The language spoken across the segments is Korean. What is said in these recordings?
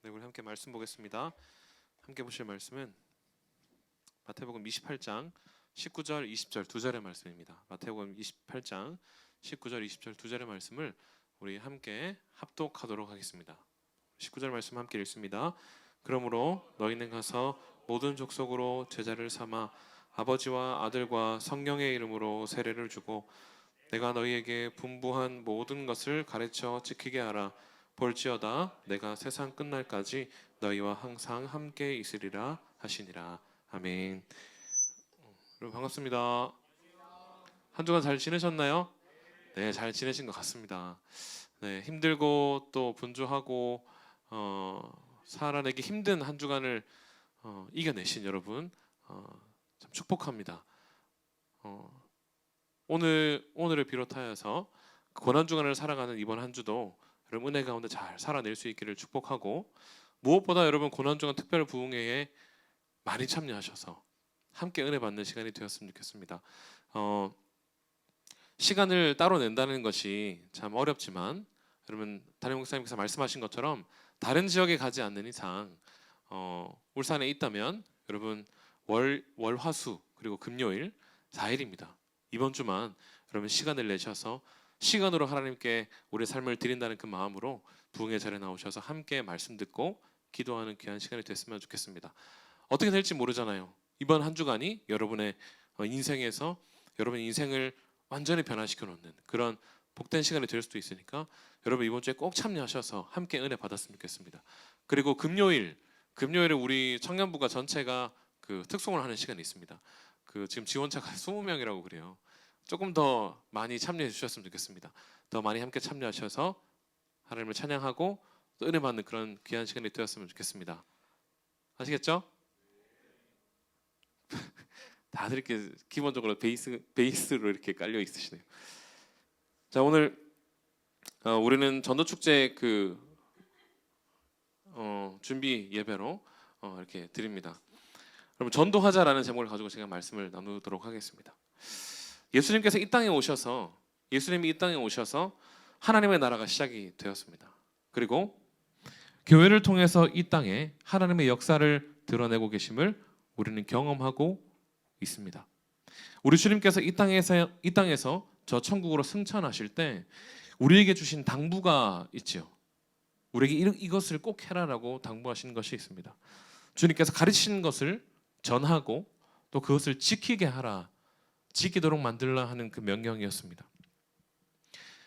네, 우리 함께 말씀 보겠습니다. 함께 보실 말씀은 마태복음 28장 19절 20절 두 절의 말씀입니다. 마태복음 28장 19절 20절 두 절의 말씀을 우리 함께 합독하도록 하겠습니다. 19절 말씀 함께 읽습니다. 그러므로 너희는 가서 모든 족속으로 제자를 삼아 아버지와 아들과 성령의 이름으로 세례를 주고 내가 너희에게 분부한 모든 것을 가르쳐 지키게 하라. 볼지어다 내가 세상 끝날까지 너희와 항상 함께 있으리라 하시니라. 아멘. 여러분 반갑습니다. 한 주간 잘 지내셨나요? 네, 잘 지내신 것 같습니다. 네, 힘들고 또 분주하고 살아내기 힘든 한 주간을 이겨내신 여러분 참 축복합니다. 오늘을 비롯하여서 고난 주간을 살아가는 이번 한 주도 여러분 은혜 가운데 잘 살아낼 수 있기를 축복하고, 무엇보다 여러분 고난 주간 특별 부흥회에 많이 참여하셔서 함께 은혜 받는 시간이 되었으면 좋겠습니다. 시간을 따로 낸다는 것이 참 어렵지만 여러분 담임 목사님께서 말씀하신 것처럼 다른 지역에 가지 않는 이상 울산에 있다면 여러분 월화수 그리고 금요일 4일입니다. 이번 주만 여러분 시간을 내셔서 시간으로 하나님께 우리의 삶을 드린다는 그 마음으로 부흥의 자리에 나오셔서 함께 말씀 듣고 기도하는 귀한 시간이 됐으면 좋겠습니다. 어떻게 될지 모르잖아요. 이번 한 주간이 여러분의 인생에서 여러분의 인생을 완전히 변화시켜 놓는 그런 복된 시간이 될 수도 있으니까 여러분 이번 주에 꼭 참여하셔서 함께 은혜 받았으면 좋겠습니다. 그리고 금요일에 우리 청년부가 전체가 그 특송을 하는 시간이 있습니다. 지금 지원자가 20명이라고 그래요. 조금 더 많이 참여해 주셨으면 좋겠습니다. 더 많이 함께 참여하셔서 하나님을 찬양하고 또 은혜 받는 그런 귀한 시간이 되었으면 좋겠습니다. 아시겠죠? 다들 이렇게 기본적으로 베이스로 이렇게 깔려 있으시네요. 자, 오늘 우리는 전도축제 준비 예배로 이렇게 드립니다. 여러분 전도하자라는 제목을 가지고 제가 말씀을 나누도록 하겠습니다. 예수님이 이 땅에 오셔서 하나님의 나라가 시작이 되었습니다. 그리고 교회를 통해서 이 땅에 하나님의 역사를 드러내고 계심을 우리는 경험하고 있습니다. 우리 주님께서 이 땅에서 저 천국으로 승천하실 때 우리에게 주신 당부가 있지요. 우리에게 이것을 꼭 해라라고 당부하신 것이 있습니다. 주님께서 가르치신 것을 전하고 또 그것을 지키게 하라, 지키도록 만들라 하는 그 명령이었습니다.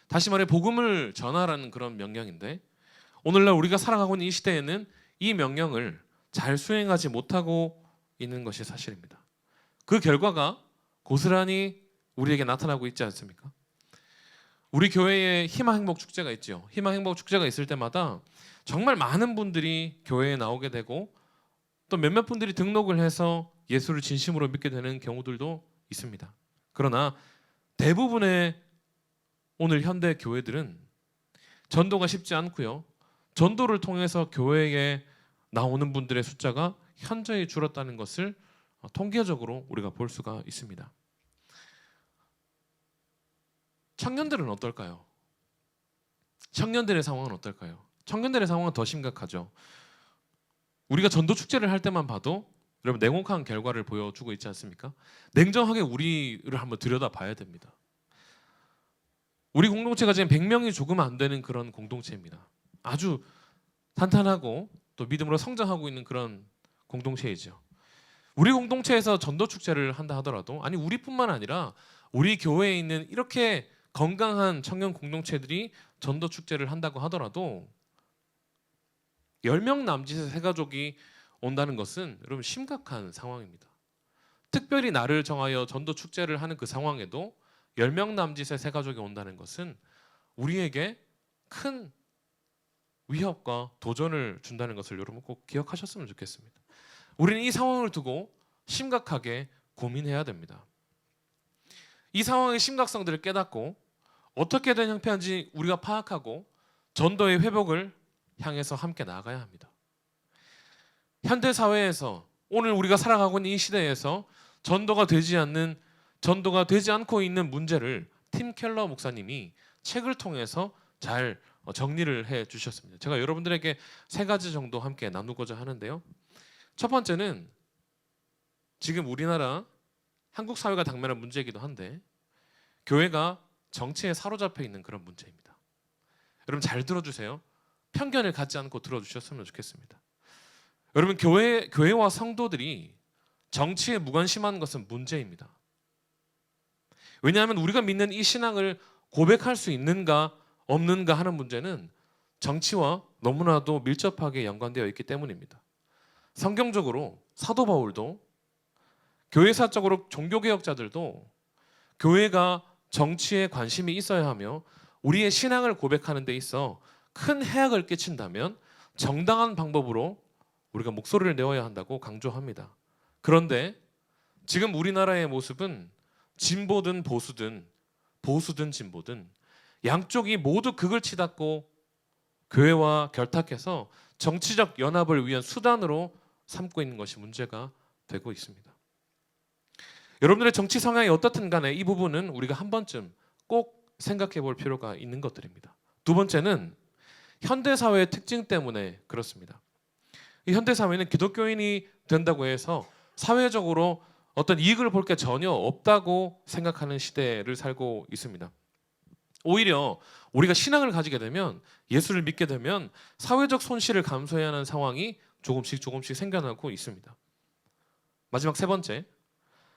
다시 말해 복음을 전하라는 그런 명령인데, 오늘날 우리가 살아가고 있는 이 시대에는 이 명령을 잘 수행하지 못하고 있는 것이 사실입니다. 그 결과가 고스란히 우리에게 나타나고 있지 않습니까? 우리 교회에 희망행복축제가 있죠. 희망행복축제가 있을 때마다 정말 많은 분들이 교회에 나오게 되고 또 몇몇 분들이 등록을 해서 예수를 진심으로 믿게 되는 경우들도 있습니다. 그러나 대부분의 오늘 현대 교회들은 전도가 쉽지 않고요. 전도를 통해서 교회에 나오는 분들의 숫자가 현저히 줄었다는 것을 통계적으로 우리가 볼 수가 있습니다. 청년들은 어떨까요? 청년들의 상황은 어떨까요? 청년들의 상황은 더 심각하죠. 우리가 전도 축제를 할 때만 봐도 여러분 냉혹한 결과를 보여주고 있지 않습니까? 냉정하게 우리를 한번 들여다봐야 됩니다. 우리 공동체가 지금 100명이 조금 안 되는 그런 공동체입니다. 아주 탄탄하고 또 믿음으로 성장하고 있는 그런 공동체이죠. 우리 공동체에서 전도 축제를 한다 하더라도, 아니 우리뿐만 아니라 우리 교회에 있는 이렇게 건강한 청년 공동체들이 전도 축제를 한다고 하더라도 10명 남짓의 새 가족이 온다는 것은 여러분 심각한 상황입니다. 특별히 날을 정하여 전도 축제를 하는 그 상황에도 10명 남짓의 새 가족이 온다는 것은 우리에게 큰 위협과 도전을 준다는 것을 여러분 꼭 기억하셨으면 좋겠습니다. 우리는 이 상황을 두고 심각하게 고민해야 됩니다. 이 상황의 심각성들을 깨닫고 어떻게 된 형편인지 우리가 파악하고 전도의 회복을 향해서 함께 나아가야 합니다. 현대 사회에서 오늘 우리가 살아가고 있는 이 시대에서 전도가 되지 않고 있는 문제를 팀 켈러 목사님이 책을 통해서 잘 정리를 해 주셨습니다. 제가 여러분들에게 세 가지 정도 함께 나누고자 하는데요. 첫 번째는 지금 우리나라 한국 사회가 당면한 문제이기도 한데 교회가 정치에 사로잡혀 있는 그런 문제입니다. 여러분 잘 들어주세요. 편견을 갖지 않고 들어주셨으면 좋겠습니다. 여러분 교회와 성도들이 정치에 무관심한 것은 문제입니다. 왜냐하면 우리가 믿는 이 신앙을 고백할 수 있는가 없는가 하는 문제는 정치와 너무나도 밀접하게 연관되어 있기 때문입니다. 성경적으로 사도 바울도 교회사적으로 종교개혁자들도 교회가 정치에 관심이 있어야 하며 우리의 신앙을 고백하는 데 있어 큰 해악을 끼친다면 정당한 방법으로 우리가 목소리를 내어야 한다고 강조합니다. 그런데 지금 우리나라의 모습은 진보든 보수든 진보든 양쪽이 모두 극을 치닫고 교회와 결탁해서 정치적 연합을 위한 수단으로 삼고 있는 것이 문제가 되고 있습니다. 여러분들의 정치 성향이 어떻든 간에 이 부분은 우리가 한 번쯤 꼭 생각해 볼 필요가 있는 것들입니다. 두 번째는 현대사회의 특징 때문에 그렇습니다. 이 현대사회는 기독교인이 된다고 해서 사회적으로 어떤 이익을 볼 게 전혀 없다고 생각하는 시대를 살고 있습니다. 오히려 우리가 신앙을 가지게 되면 예수를 믿게 되면 사회적 손실을 감수해야 하는 상황이 조금씩 생겨나고 있습니다. 마지막 세 번째,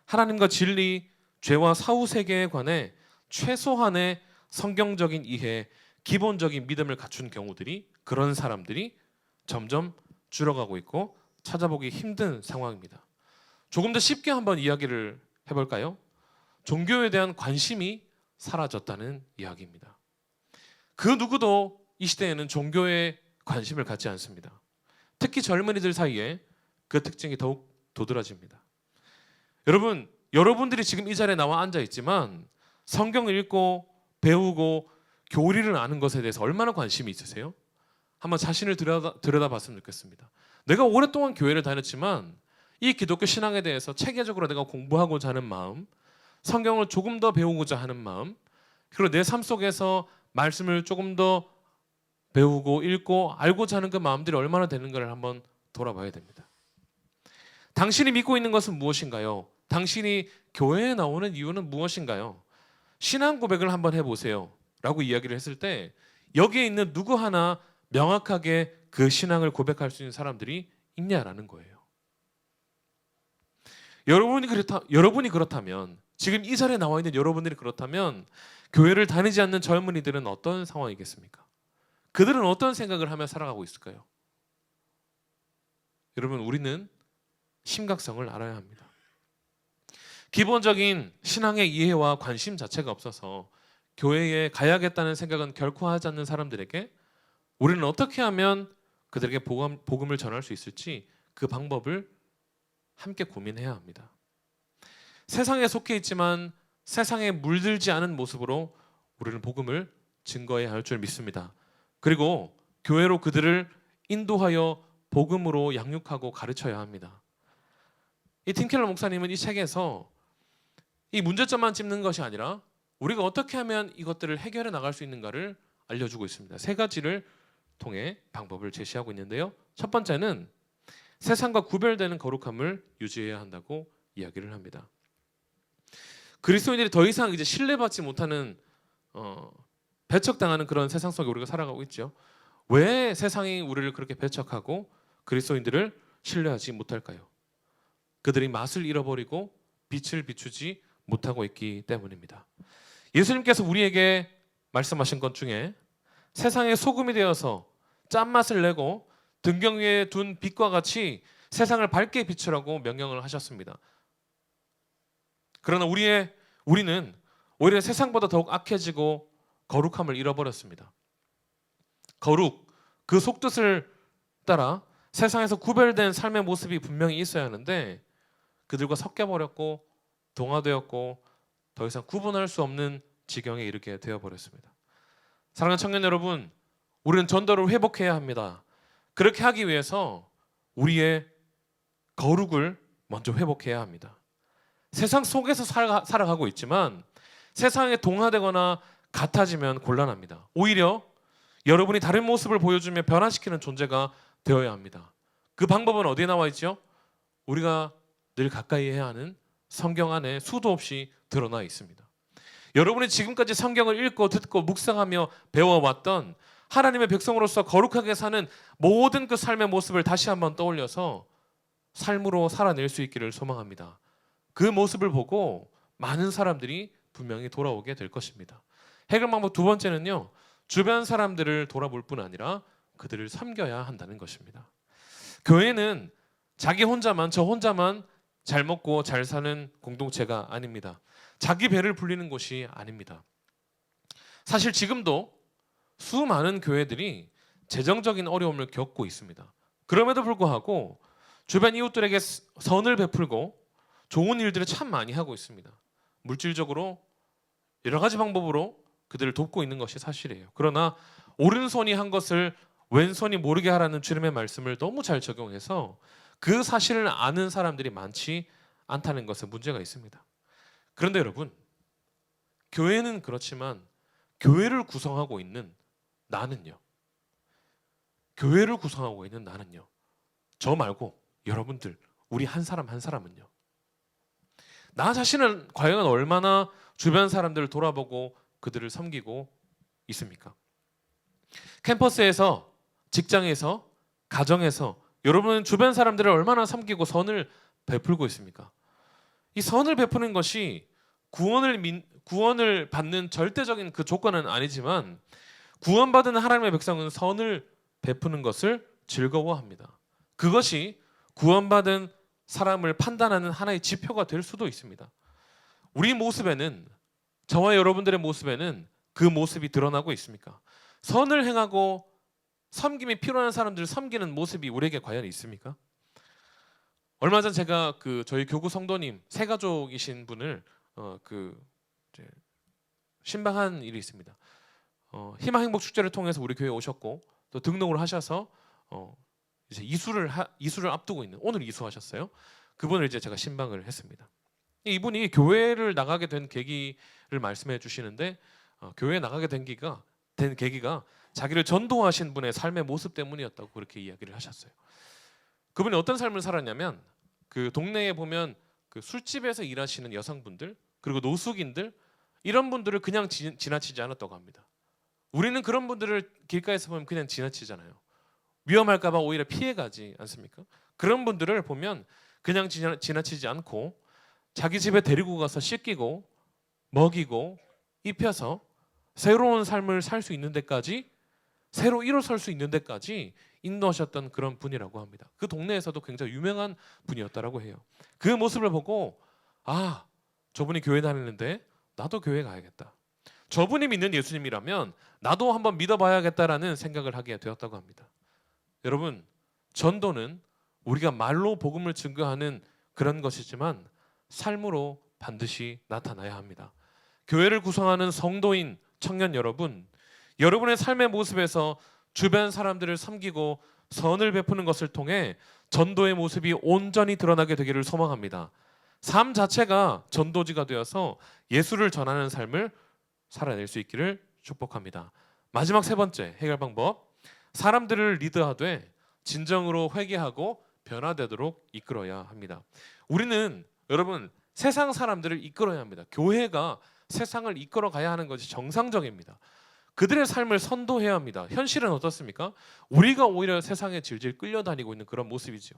하나님과 진리, 죄와 사후 세계에 관해 최소한의 성경적인 이해, 기본적인 믿음을 갖춘 경우들이 그런 사람들이 점점 줄어가고 있고 찾아보기 힘든 상황입니다. 조금 더 쉽게 한번 이야기를 해볼까요? 종교에 대한 관심이 사라졌다는 이야기입니다. 그 누구도 이 시대에는 종교에 관심을 갖지 않습니다. 특히 젊은이들 사이에 그 특징이 더욱 도드라집니다. 여러분들이 지금 이 자리에 나와 앉아 있지만 성경을 읽고 배우고 교리를 아는 것에 대해서 얼마나 관심이 있으세요? 한번 자신을 들여다봤으면 좋겠습니다. 내가 오랫동안 교회를 다녔지만 이 기독교 신앙에 대해서 체계적으로 내가 공부하고자 하는 마음, 성경을 조금 더 배우고자 하는 마음, 그리고 내 삶 속에서 말씀을 조금 더 배우고 읽고 알고자 하는 그 마음들이 얼마나 되는가를 한번 돌아봐야 됩니다. 당신이 믿고 있는 것은 무엇인가요? 당신이 교회에 나오는 이유는 무엇인가요? 신앙 고백을 한번 해보세요 라고 이야기를 했을 때 여기에 있는 누구 하나 명확하게 그 신앙을 고백할 수 있는 사람들이 있냐라는 거예요. 여러분이 그렇다면, 지금 이 자리에 나와 있는 여러분들이 그렇다면 교회를 다니지 않는 젊은이들은 어떤 상황이겠습니까? 그들은 어떤 생각을 하며 살아가고 있을까요? 여러분, 우리는 심각성을 알아야 합니다. 기본적인 신앙의 이해와 관심 자체가 없어서 교회에 가야겠다는 생각은 결코 하지 않는 사람들에게 우리는 어떻게 하면 그들에게 복음을 전할 수 있을지 그 방법을 함께 고민해야 합니다. 세상에 속해 있지만 세상에 물들지 않은 모습으로 우리는 복음을 증거해야 할 줄 믿습니다. 그리고 교회로 그들을 인도하여 복음으로 양육하고 가르쳐야 합니다. 이 팀 켈러 목사님은 이 책에서 이 문제점만 짚는 것이 아니라 우리가 어떻게 하면 이것들을 해결해 나갈 수 있는가를 알려주고 있습니다. 세 가지를 통해 방법을 제시하고 있는데요. 첫 번째는 세상과 구별되는 거룩함을 유지해야 한다고 이야기를 합니다. 그리스도인들이 더 이상 이제 신뢰받지 못하는 배척당하는 그런 세상 속에 우리가 살아가고 있죠. 왜 세상이 우리를 그렇게 배척하고 그리스도인들을 신뢰하지 못할까요? 그들이 맛을 잃어버리고 빛을 비추지 못하고 있기 때문입니다. 예수님께서 우리에게 말씀하신 것 중에 세상의 소금이 되어서 짠맛을 내고 등경 위에 둔 빛과 같이 세상을 밝게 비추라고 명령을 하셨습니다. 그러나 우리는 오히려 세상보다 더욱 악해지고 거룩함을 잃어버렸습니다. 거룩, 그 속뜻을 따라 세상에서 구별된 삶의 모습이 분명히 있어야 하는데 그들과 섞여버렸고 동화되었고 더 이상 구분할 수 없는 지경에 이르게 되어버렸습니다. 사랑하는 청년 여러분, 우리는 전도를 회복해야 합니다. 그렇게 하기 위해서 우리의 거룩을 먼저 회복해야 합니다. 세상 속에서 살아가고 있지만 세상에 동화되거나 같아지면 곤란합니다. 오히려 여러분이 다른 모습을 보여주며 변화시키는 존재가 되어야 합니다. 그 방법은 어디에 나와 있죠? 우리가 늘 가까이 해야 하는 성경 안에 수도 없이 드러나 있습니다. 여러분이 지금까지 성경을 읽고 듣고 묵상하며 배워왔던 하나님의 백성으로서 거룩하게 사는 모든 그 삶의 모습을 다시 한번 떠올려서 삶으로 살아낼 수 있기를 소망합니다. 그 모습을 보고 많은 사람들이 분명히 돌아오게 될 것입니다. 해결 방법 두 번째는요, 주변 사람들을 돌아볼 뿐 아니라 그들을 섬겨야 한다는 것입니다. 교회는 자기 혼자만, 저 혼자만 잘 먹고 잘 사는 공동체가 아닙니다. 자기 배를 불리는 곳이 아닙니다. 사실 지금도 수많은 교회들이 재정적인 어려움을 겪고 있습니다. 그럼에도 불구하고 주변 이웃들에게 선을 베풀고 좋은 일들을 참 많이 하고 있습니다. 물질적으로 여러 가지 방법으로 그들을 돕고 있는 것이 사실이에요. 그러나 오른손이 한 것을 왼손이 모르게 하라는 주님의 말씀을 너무 잘 적용해서 그 사실을 아는 사람들이 많지 않다는 것에 문제가 있습니다. 그런데 여러분, 교회는 그렇지만 교회를 구성하고 있는 나는요. 교회를 구성하고 있는 나는요. 저 말고 여러분들, 우리 한 사람 한 사람은요. 나 자신은 과연 얼마나 주변 사람들을 돌아보고 그들을 섬기고 있습니까? 캠퍼스에서, 직장에서, 가정에서 여러분은 주변 사람들을 얼마나 섬기고 선을 베풀고 있습니까? 이 선을 베푸는 것이 구원을 받는 절대적인 그 조건은 아니지만 구원받은 하나님의 백성은 선을 베푸는 것을 즐거워합니다. 그것이 구원받은 사람을 판단하는 하나의 지표가 될 수도 있습니다. 우리 모습에는, 저와 여러분들의 모습에는 그 모습이 드러나고 있습니까? 선을 행하고 섬김이 필요한 사람들을 섬기는 모습이 우리에게 과연 있습니까? 얼마 전 제가 저희 교구 성도님 새가족이신 분을 신방한 일이 있습니다. 희망 행복 축제를 통해서 우리 교회에 오셨고 또 등록을 하셔서 이제 이수를 앞두고 있는, 오늘 이수하셨어요. 그분을 이제 제가 신방을 했습니다. 이분이 교회를 나가게 된 계기를 말씀해 주시는데 교회에 나가게 된 계기가 자기를 전도하신 분의 삶의 모습 때문이었다고 그렇게 이야기를 하셨어요. 그분이 어떤 삶을 살았냐면 그 동네에 보면 그 술집에서 일하시는 여성분들 그리고 노숙인들 이런 분들을 그냥 지나치지 않았다고 합니다. 우리는 그런 분들을 길가에서 보면 그냥 지나치잖아요. 위험할까 봐 오히려 피해가지 않습니까? 그런 분들을 보면 그냥 지나치지 않고 자기 집에 데리고 가서 씻기고 먹이고 입혀서 새로운 삶을 살 수 있는 데까지, 새로 일어설 수 있는 데까지 인도하셨던 그런 분이라고 합니다. 그 동네에서도 굉장히 유명한 분이었다라고 해요. 그 모습을 보고 저분이 교회 다니는데 나도 교회 가야겠다. 저분이 믿는 예수님이라면 나도 한번 믿어봐야겠다라는 생각을 하게 되었다고 합니다. 여러분, 전도는 우리가 말로 복음을 증거하는 그런 것이지만 삶으로 반드시 나타나야 합니다. 교회를 구성하는 성도인 청년 여러분, 여러분의 삶의 모습에서 주변 사람들을 섬기고 선을 베푸는 것을 통해 전도의 모습이 온전히 드러나게 되기를 소망합니다. 삶 자체가 전도지가 되어서 예수를 전하는 삶을 살아낼 수 있기를 축복합니다. 마지막 세 번째 해결 방법, 사람들을 리드하되 진정으로 회개하고 변화되도록 이끌어야 합니다. 우리는 여러분 세상 사람들을 이끌어야 합니다. 교회가 세상을 이끌어 가야 하는 것이 정상적입니다. 그들의 삶을 선도해야 합니다. 현실은 어떻습니까? 우리가 오히려 세상에 질질 끌려다니고 있는 그런 모습이죠.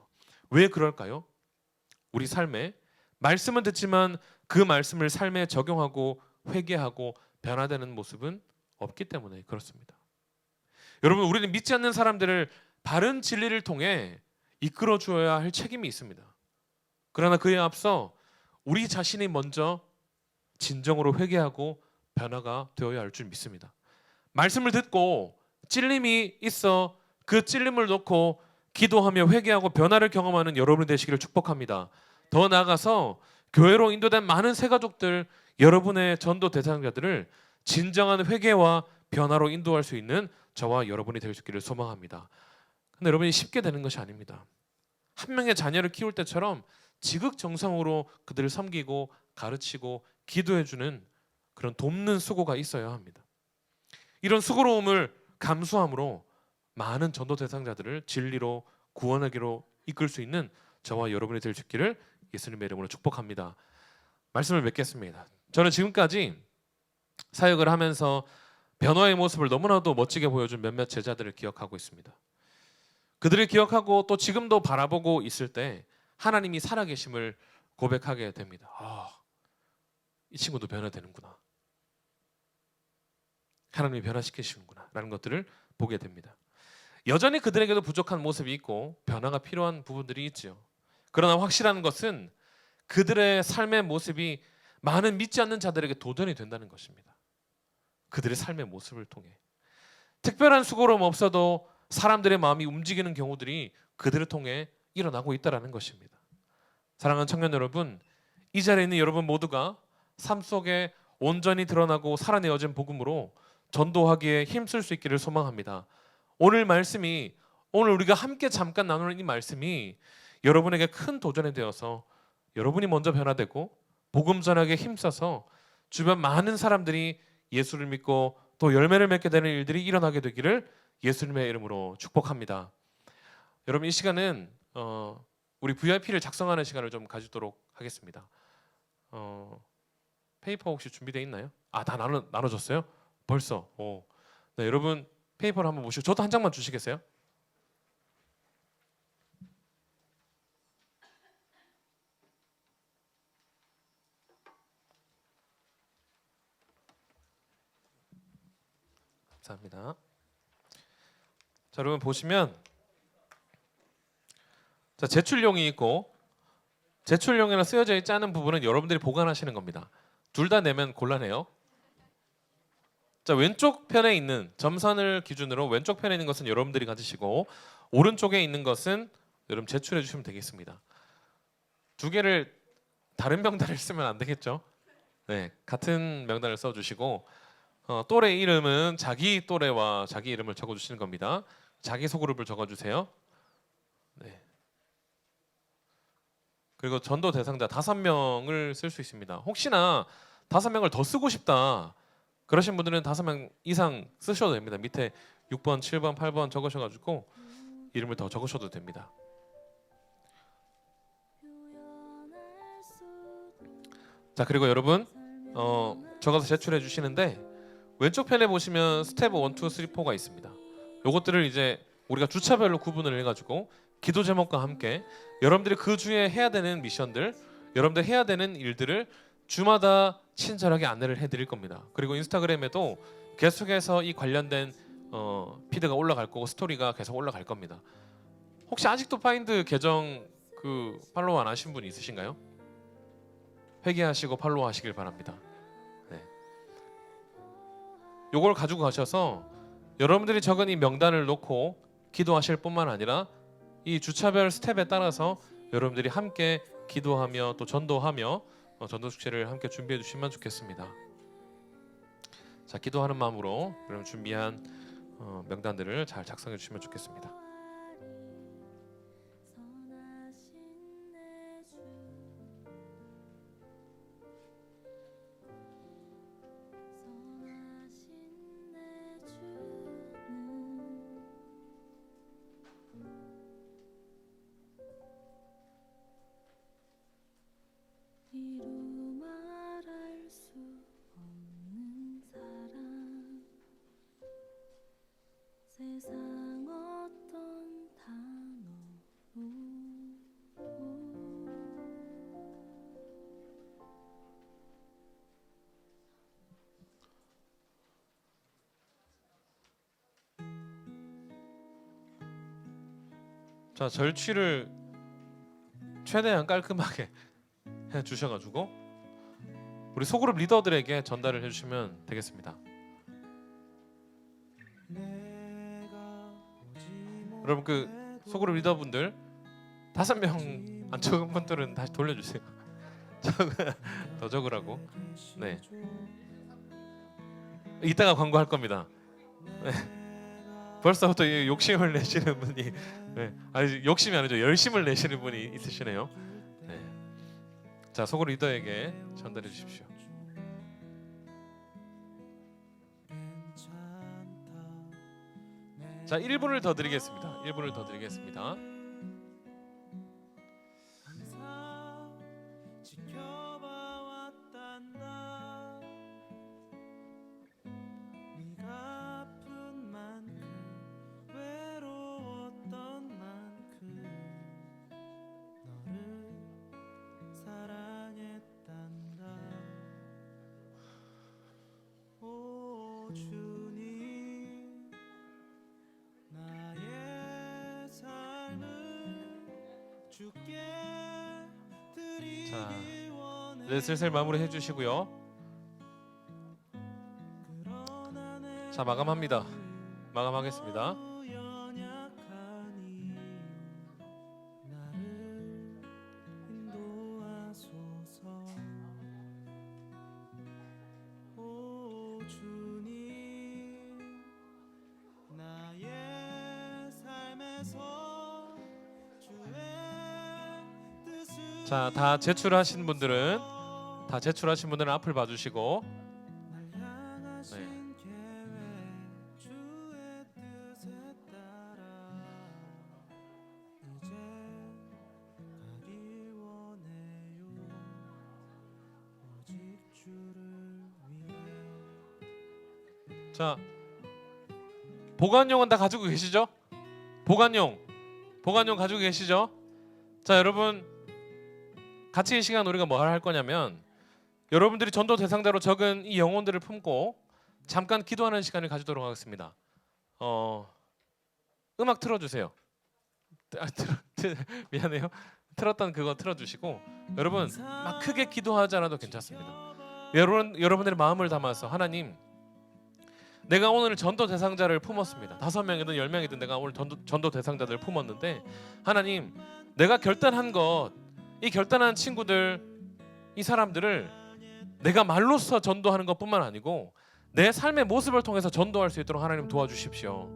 왜 그럴까요? 우리 삶에 말씀은 듣지만 그 말씀을 삶에 적용하고 회개하고 변화되는 모습은 없기 때문에 그렇습니다. 여러분, 우리는 믿지 않는 사람들을 바른 진리를 통해 이끌어 주어야 할 책임이 있습니다. 그러나 그에 앞서 우리 자신이 먼저 진정으로 회개하고 변화가 되어야 할 줄 믿습니다. 말씀을 듣고 찔림이 있어 그 찔림을 놓고 기도하며 회개하고 변화를 경험하는 여러분이 되시기를 축복합니다. 더 나아가서 교회로 인도된 많은 새가족들, 여러분의 전도 대상자들을 진정한 회개와 변화로 인도할 수 있는 저와 여러분이 될 수 있기를 소망합니다. 근데 여러분이 쉽게 되는 것이 아닙니다. 한 명의 자녀를 키울 때처럼 지극정성으로 그들을 섬기고 가르치고 기도해주는 그런 돕는 수고가 있어야 합니다. 이런 수고로움을 감수함으로 많은 전도 대상자들을 진리로 구원하기로 이끌 수 있는 저와 여러분이 될 수 있기를 예수님의 이름으로 축복합니다. 말씀을 맺겠습니다. 저는 지금까지 사역을 하면서 변화의 모습을 너무나도 멋지게 보여준 몇몇 제자들을 기억하고 있습니다. 그들을 기억하고 또 지금도 바라보고 있을 때 하나님이 살아계심을 고백하게 됩니다. 이 친구도 변화되는구나. 하나님이 변화시키시는구나 라는 것들을 보게 됩니다. 여전히 그들에게도 부족한 모습이 있고 변화가 필요한 부분들이 있죠. 그러나 확실한 것은 그들의 삶의 모습이 많은 믿지 않는 자들에게 도전이 된다는 것입니다. 그들의 삶의 모습을 통해 특별한 수고로움 없어도 사람들의 마음이 움직이는 경우들이 그들을 통해 일어나고 있다는 것입니다. 사랑하는 청년 여러분, 이 자리에 있는 여러분 모두가 삶 속에 온전히 드러나고 살아내어진 복음으로 전도하기에 힘쓸 수 있기를 소망합니다. 오늘 우리가 함께 잠깐 나누는 이 말씀이 여러분에게 큰 도전이 되어서 여러분이 먼저 변화되고 복음 전하기에 힘써서 주변 많은 사람들이 예수를 믿고 또 열매를 맺게 되는 일들이 일어나게 되기를 예수님의 이름으로 축복합니다. 여러분, 이 시간은 우리 VIP를 작성하는 시간을 좀 가지도록 하겠습니다. 페이퍼 혹시 준비되어 있나요? 다 나눠줬어요? 벌써? 네, 여러분 페이퍼를 한번 보시고 저도 한 장만 주시겠어요? 감사합니다. 자, 여러분 보시면 제출용이 있고 제출용이랑 쓰여져 있지 않은 부분은 여러분들이 보관하시는 겁니다. 둘 다 내면 곤란해요. 자, 왼쪽 편에 있는 점선을 기준으로 왼쪽 편에 있는 것은 여러분들이 가지시고 오른쪽에 있는 것은 여러분 제출해 주시면 되겠습니다. 두 개를 다른 명단을 쓰면 안 되겠죠? 네, 같은 명단을 써주시고 또래 이름은 자기 또래와 자기 이름을 적어주시는 겁니다. 자기 소그룹을 적어주세요. 네. 그리고 전도 대상자 5명을 쓸 수 있습니다. 혹시나 5명을 더 쓰고 싶다 그러신 분들은 5명 이상 쓰셔도 됩니다. 밑에 6번, 7번, 8번 적으셔가지고 이름을 더 적으셔도 됩니다. 자, 그리고 여러분 적어서 제출해 주시는데 왼쪽 편에 보시면 스텝 1, 2, 3, 4가 있습니다. 요것들을 이제 우리가 주차별로 구분을 해가지고 기도 제목과 함께 여러분들이 그 주에 해야 되는 미션들, 여러분들 해야 되는 일들을 주마다 친절하게 안내를 해드릴 겁니다. 그리고 인스타그램에도 계속해서 이 관련된 피드가 올라갈 거고 스토리가 계속 올라갈 겁니다. 혹시 아직도 파인드 계정 팔로우 안 하신 분 있으신가요? 회개하시고 팔로우 하시길 바랍니다. 네. 요걸 가지고 가셔서 여러분들이 적은 이 명단을 놓고 기도하실 뿐만 아니라 이 주차별 스텝에 따라서 여러분들이 함께 기도하며 또 전도하며 전도 숙제를 함께 준비해 주시면 좋겠습니다. 자, 기도하는 마음으로 여러분 준비한 명단들을 잘 작성해 주시면 좋겠습니다. 세상 어떤 단어로 자, 절취를 최대한 깔끔하게 해 주셔가지고 우리 소그룹 리더들에게 전달을 해주시면 되겠습니다. 여러분 소그룹 리더분들 5명 안 적은 분들은 다시 돌려주세요. 더 적으라고. 네. 이따가 광고할 겁니다. 네. 벌써부터 욕심을 내시는 분이 아니 욕심이 아니죠. 열심을 내시는 분이 있으시네요. 네. 자, 소그룹 리더에게 전달해 주십시오. 자, 1분을 더 드리겠습니다. 1분을 더 드리겠습니다. 항상 지켜봐왔단 나 네가 아픈 만큼 외로웠던 만큼 너를 사랑했단다. 오 주님 나의 삶을 주께 드리기 자, 원해. 네, 슬슬 마무리해 주시고요. 그러나 내 자, 마감합니다. 마감하겠습니다. 너무 연약하니 나를 인도하소서. 오 주님 나의 삶에서 주의 뜻을 자, 다 제출하신 분들은 앞을 봐주시고, 날 향하신 계획 주의 뜻에 따라 이제 가길 원해요. 오직 주를 위해. 자, 보관용은 다 가지고 계시죠? 보관용 가지고 계시죠? 자, 여러분 같이 이 시간 우리가 뭐 할 거냐면, 여러분들이 전도 대상자로 적은 이 영혼들을 품고 잠깐 기도하는 시간을 가지도록 하겠습니다. 음악 틀어주세요. 미안해요. 틀었던 그거 틀어주시고, 여러분 막 크게 기도하지 않아도 괜찮습니다. 여러분들의 마음을 담아서, 하나님, 내가 오늘 전도 대상자를 품었습니다. 5명이든 10명이든 내가 오늘 전도 대상자들을 품었는데, 하나님, 내가 결단한 것, 이 결단한 친구들, 이 사람들을 내가 말로써 전도하는 것뿐만 아니고 내 삶의 모습을 통해서 전도할 수 있도록 하나님 도와주십시오.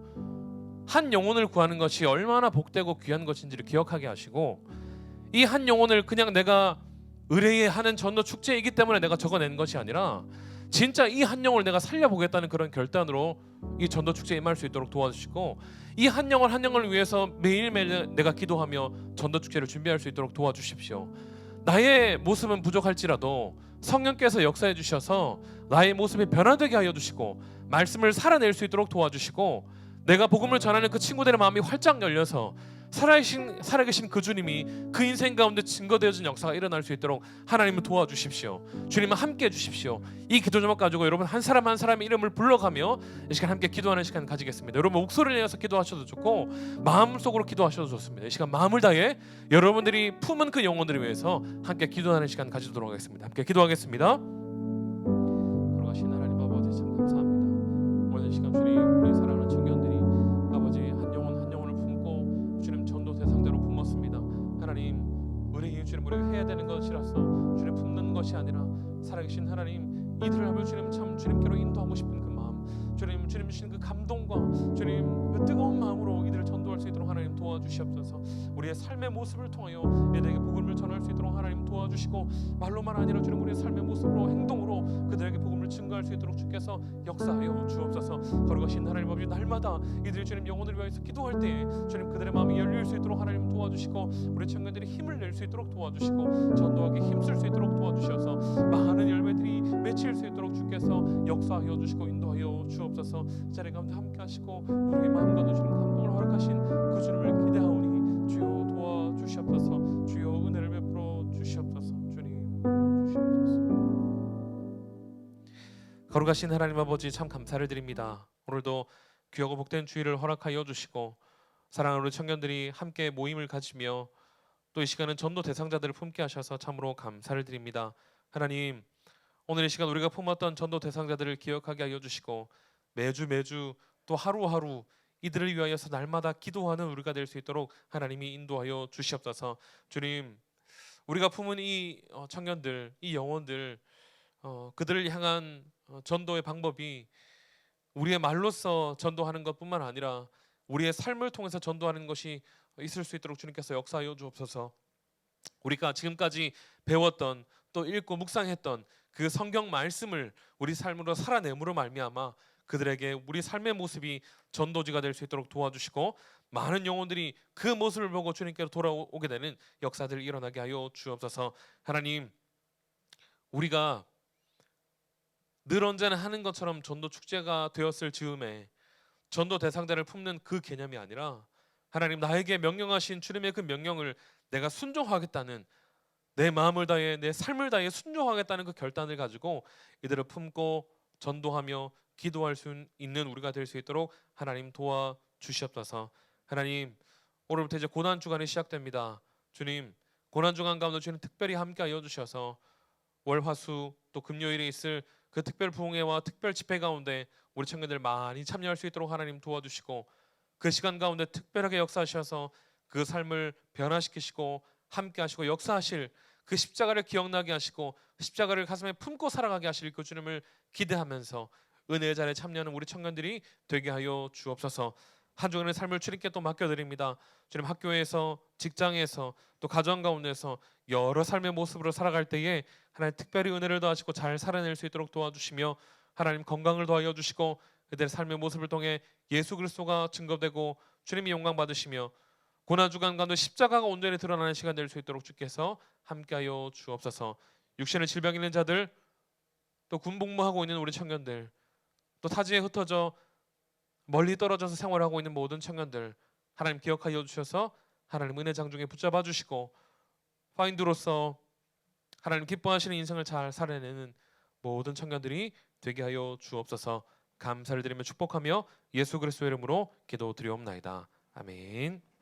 한 영혼을 구하는 것이 얼마나 복되고 귀한 것인지를 기억하게 하시고, 이 한 영혼을 그냥 내가 의뢰에 하는 전도 축제이기 때문에 내가 적어낸 것이 아니라 진짜 이 한 영혼을 내가 살려보겠다는 그런 결단으로 이 전도 축제에 임할 수 있도록 도와주시고, 이 한 영혼을 위해서 매일매일 내가 기도하며 전도 축제를 준비할 수 있도록 도와주십시오. 나의 모습은 부족할지라도 성령께서 역사해 주셔서 나의 모습이 변화되게 하여 주시고 말씀을 살아낼 수 있도록 도와주시고, 내가 복음을 전하는 그 친구들의 마음이 활짝 열려서 살아계신 그 주님이 그 인생 가운데 증거되어진 역사가 일어날 수 있도록 하나님을 도와주십시오. 주님은 함께해 주십시오. 이 기도 제목 가지고 여러분 한 사람 한 사람의 이름을 불러가며 이 시간 함께 기도하는 시간 가지겠습니다. 여러분 목소리를 내어서 기도하셔도 좋고 마음속으로 기도하셔도 좋습니다. 이 시간 마음을 다해 여러분들이 품은 그 영혼들을 위해서 함께 기도하는 시간 가지도록 하겠습니다. 함께 기도하겠습니다. 돌아가신 하나님 아버지, 참 감사합니다. 오늘 시간 주님, 우리 사랑하는 청년들이 아버지 한 영혼을 품고 주님 전도 대상자로 품었습니다. 하나님, 우리 주님 우리가 해야 되는 것이라서 주님 품는 것이 아니라 살아계신 하나님, 이들을 하며 주님 참 주님께로 인도하고 싶은 그 마음, 주님 주신 그 감동과 주님 그 뜨거운 마음으로 이들을 전도할 수 있도록 하나님 도와주시옵소서. 우리의 삶의 모습을 통하여 이들에게 복음을 전할 수 있도록 하나님 도와주시고, 말로만 아니라 주님 우리의 삶의 모습으로 행동으로 그들에게 복음을 증거할 수 있도록 주께서 역사하여 주옵소서. 거룩하신 하나님 아버지, 날마다 이들이 주님 영혼을 위해서 기도할 때에 주님 그들의 마음이 열릴 수 있도록 하나님 도와주시고, 우리 청년들이 힘을 낼 수 있도록 도와주시고 전도하기 힘쓸 수 있도록 도와주셔서 많은 열매들이 맺힐 수 있도록 주께서 역사하여 주시고 인도하여 주옵소서. 자리 가운데 함께 하시고 우리의 마음과 주시는 감동을 허락하신 그 주님을 기대하오니 주여 도와주시옵소서. 주여 은혜를 베풀어 주시옵소서. 주님 도와주시옵소서. 거룩하신 하나님 아버지, 참 감사를 드립니다. 오늘도 귀하고 복된 주일을 허락하여 주시고 사랑하는 우리 청년들이 함께 모임을 가지며 또 이 시간은 전도 대상자들을 품게 하셔서 참으로 감사를 드립니다. 하나님, 오늘 이 시간 우리가 품었던 전도 대상자들을 기억하게 하여 주시고 매주 또 하루하루 이들을 위하여서 날마다 기도하는 우리가 될 수 있도록 하나님이 인도하여 주시옵소서. 주님, 우리가 품은 이 청년들, 이 영혼들, 그들을 향한 전도의 방법이 우리의 말로써 전도하는 것뿐만 아니라 우리의 삶을 통해서 전도하는 것이 있을 수 있도록 주님께서 역사하여 주옵소서. 우리가 지금까지 배웠던 또 읽고 묵상했던 그 성경 말씀을 우리 삶으로 살아내므로 말미암아 그들에게 우리 삶의 모습이 전도지가 될 수 있도록 도와주시고 많은 영혼들이 그 모습을 보고 주님께로 돌아오게 되는 역사들이 일어나게 하여 주옵소서. 하나님, 우리가 늘 언제나 하는 것처럼 전도 축제가 되었을 즈음에 전도 대상자를 품는 그 개념이 아니라 하나님, 나에게 명령하신 주님의 그 명령을 내가 순종하겠다는, 내 마음을 다해 내 삶을 다해 순종하겠다는 그 결단을 가지고 이들을 품고 전도하며 기도할 수 있는 우리가 될 수 있도록 하나님 도와주시옵소서. 하나님, 오늘부터 이제 고난 주간이 시작됩니다. 주님, 고난 주간 가운데 주님 특별히 함께하여 주셔서 월, 화, 수 또 금요일에 있을 그 특별 부흥회와 특별 집회 가운데 우리 청년들 많이 참여할 수 있도록 하나님 도와주시고 그 시간 가운데 특별하게 역사하셔서 그 삶을 변화시키시고 함께하시고 역사하실 그 십자가를 기억나게 하시고 십자가를 가슴에 품고 살아가게 하실 그 주님을 기대하면서 은혜의 자리에 참여하는 우리 청년들이 되게 하여 주옵소서. 한 주간의 삶을 주님께 또 맡겨드립니다. 주님, 학교에서, 직장에서, 또 가정 가운데서 여러 삶의 모습으로 살아갈 때에 하나님 특별히 은혜를 더하시고 잘 살아낼 수 있도록 도와주시며 하나님 건강을 더하여 주시고 그들의 삶의 모습을 통해 예수 그리스도가 증거되고 주님이 영광 받으시며 고난주간 가운데 십자가가 온전히 드러나는 시간 될 수 있도록 주께서 함께하여 주옵소서. 육신의 질병 있는 자들, 또 군복무하고 있는 우리 청년들, 또 타지에 흩어져 멀리 떨어져서 생활하고 있는 모든 청년들 하나님 기억하여 주셔서 하나님 은혜 장중에 붙잡아 주시고 파인드로서 하나님 기뻐하시는 인생을 잘 살아내는 모든 청년들이 되게 하여 주옵소서. 감사를 드리며 축복하며 예수 그리스도의 이름으로 기도드리옵나이다. 아멘.